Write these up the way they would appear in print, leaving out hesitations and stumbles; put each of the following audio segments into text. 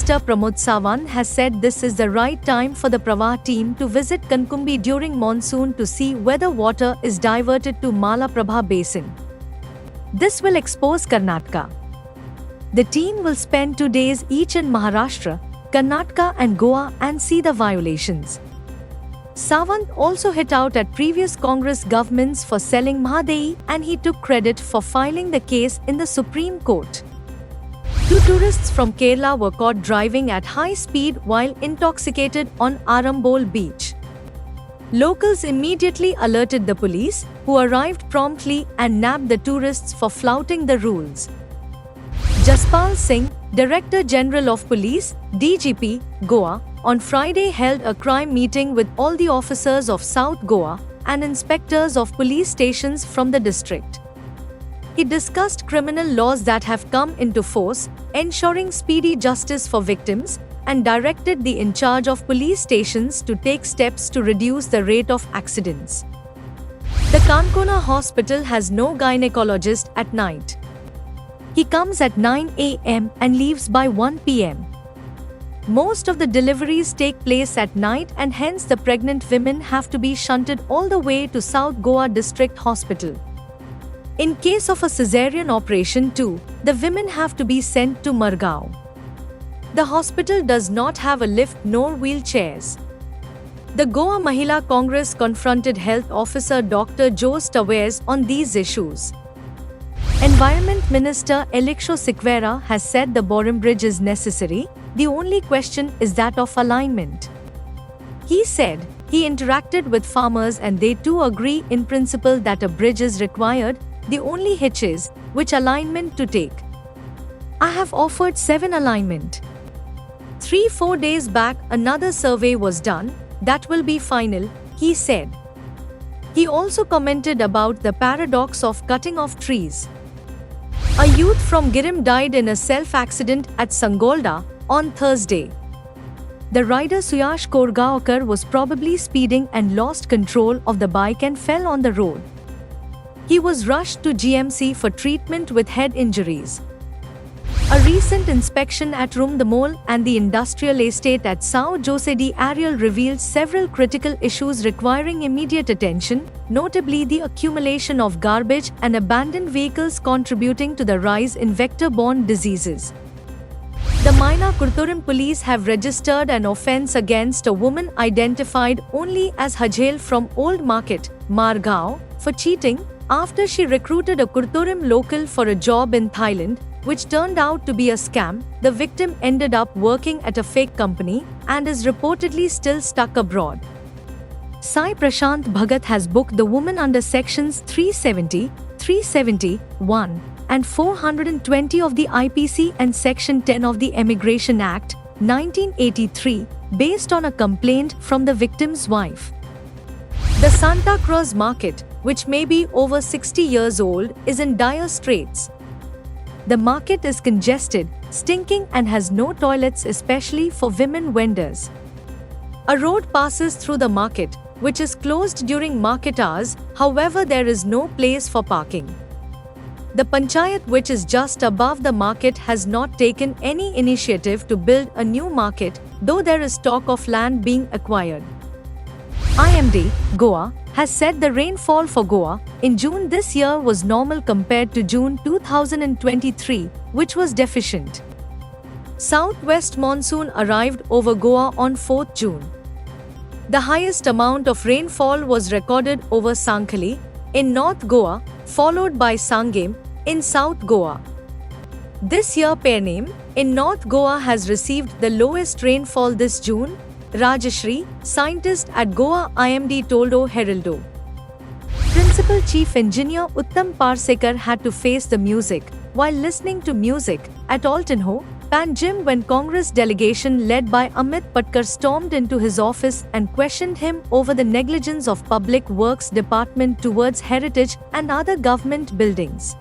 Minister Pramod Sawant has said this is the right time for the Pravah team to visit Kankumbi during monsoon to see whether water is diverted to Malaprabha Basin. This will expose Karnataka. The team will spend 2 days each in Maharashtra, Karnataka and Goa and see the violations. Sawant also hit out at previous Congress governments for selling Mahadei, and he took credit for filing the case in the Supreme Court. 2 tourists from Kerala were caught driving at high speed while intoxicated on Arambol beach. Locals immediately alerted the police, who arrived promptly and nabbed the tourists for flouting the rules. Jaspal Singh, Director General of Police, DGP, Goa, on Friday held a crime meeting with all the officers of South Goa and inspectors of police stations from the district. He discussed criminal laws that have come into force, ensuring speedy justice for victims, and directed the in charge of police stations to take steps to reduce the rate of accidents. The Kankona hospital has no gynecologist at night. He comes at 9 a.m. and leaves by 1 p.m. Most of the deliveries take place at night, and hence the pregnant women have to be shunted all the way to South Goa District Hospital. In case of a caesarean operation too, the women have to be sent to Margao. The hospital does not have a lift nor wheelchairs. The Goa Mahila Congress confronted Health Officer Dr. Jose Tavares on these issues. Environment Minister Elixo Siqueira has said the Boram Bridge is necessary. The only question is that of alignment. He said he interacted with farmers and they too agree in principle that a bridge is required. The only hitch is which alignment to take. I have offered 7 alignment. 3-4 days back another survey was done, that will be final, he said. He also commented about the paradox of cutting off trees. A youth from Girim died in a self-accident at Sangolda on Thursday. The rider Suyash Korgaonkar was probably speeding and lost control of the bike and fell on the road. He was rushed to GMC for treatment with head injuries. A recent inspection at Rumdamol and the industrial estate at Sao Jose de Ariel revealed several critical issues requiring immediate attention, notably the accumulation of garbage and abandoned vehicles contributing to the rise in vector-borne diseases. The Maina Kurturam police have registered an offence against a woman identified only as Hajel from Old Market, Margao, for cheating after she recruited a Kurturam local for a job in Thailand, which turned out to be a scam. The victim ended up working at a fake company and is reportedly still stuck abroad. Sai Prashant Bhagat has booked the woman under sections 370, 371, and 420 of the IPC and Section 10 of the Immigration Act, 1983, based on a complaint from the victim's wife. The Santa Cruz market, which may be over 60 years old, is in dire straits. The market is congested, stinking and has no toilets, especially for women vendors. A road passes through the market, which is closed during market hours, however there is no place for parking. The Panchayat, which is just above the market, has not taken any initiative to build a new market, though there is talk of land being acquired. IMD, Goa, has said the rainfall for Goa in June this year was normal compared to June 2023, which was deficient. Southwest monsoon arrived over Goa on 4th June. The highest amount of rainfall was recorded over Sankhali in North Goa, followed by Sangam in South Goa. This year Pernem in North Goa has received the lowest rainfall this June, Rajashri, scientist at Goa IMD told O Heraldo. Principal Chief Engineer Uttam Parsekar had to face the music while listening to music at Altonho, Panjim when Congress delegation led by Amit Patkar stormed into his office and questioned him over the negligence of Public Works Department towards heritage and other government buildings.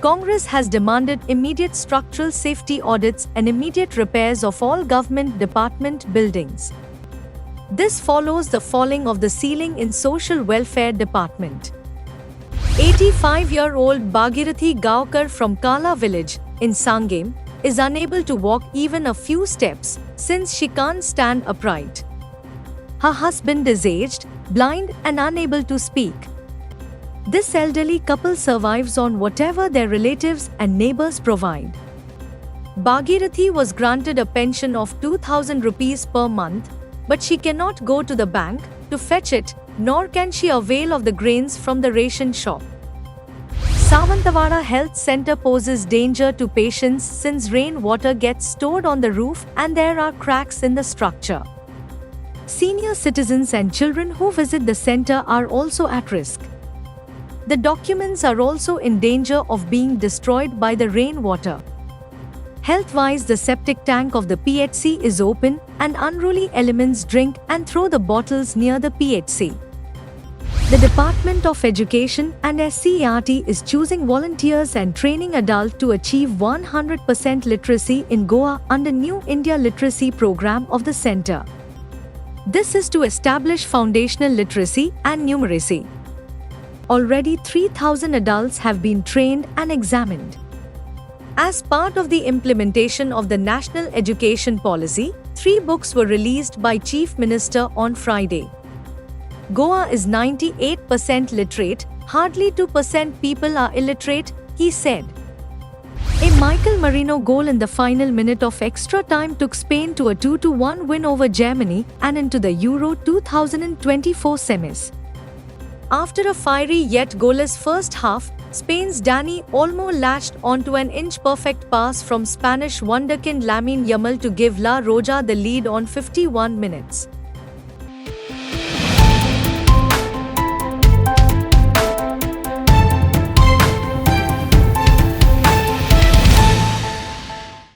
Congress has demanded immediate structural safety audits and immediate repairs of all government department buildings. This follows the falling of the ceiling in Social Welfare Department. 85-year-old Bhagirathi Gaonkar from Kala village in Sangam is unable to walk even a few steps since she can't stand upright. Her husband is aged, blind, and unable to speak. This elderly couple survives on whatever their relatives and neighbors provide. Bhagirathi was granted a pension of 2,000 rupees per month, but she cannot go to the bank to fetch it, nor can she avail of the grains from the ration shop. Sawantawada Health Center poses danger to patients since rainwater gets stored on the roof and there are cracks in the structure. Senior citizens and children who visit the center are also at risk. The documents are also in danger of being destroyed by the rainwater. Health-wise, the septic tank of the PHC is open and unruly elements drink and throw the bottles near the PHC. The Department of Education and SCERT is choosing volunteers and training adults to achieve 100% literacy in Goa under New India Literacy Program of the Centre. This is to establish foundational literacy and numeracy. Already 3,000 adults have been trained and examined. As part of the implementation of the National Education Policy, 3 books were released by Chief Minister on Friday. Goa is 98% literate, hardly 2% people are illiterate, he said. A Michael Merino goal in the final minute of extra time took Spain to a 2-1 win over Germany and into the Euro 2024 semis. After a fiery yet goalless first half, Spain's Dani Olmo latched onto an inch-perfect pass from Spanish wonderkind Lamine Yamal to give La Roja the lead on 51 minutes.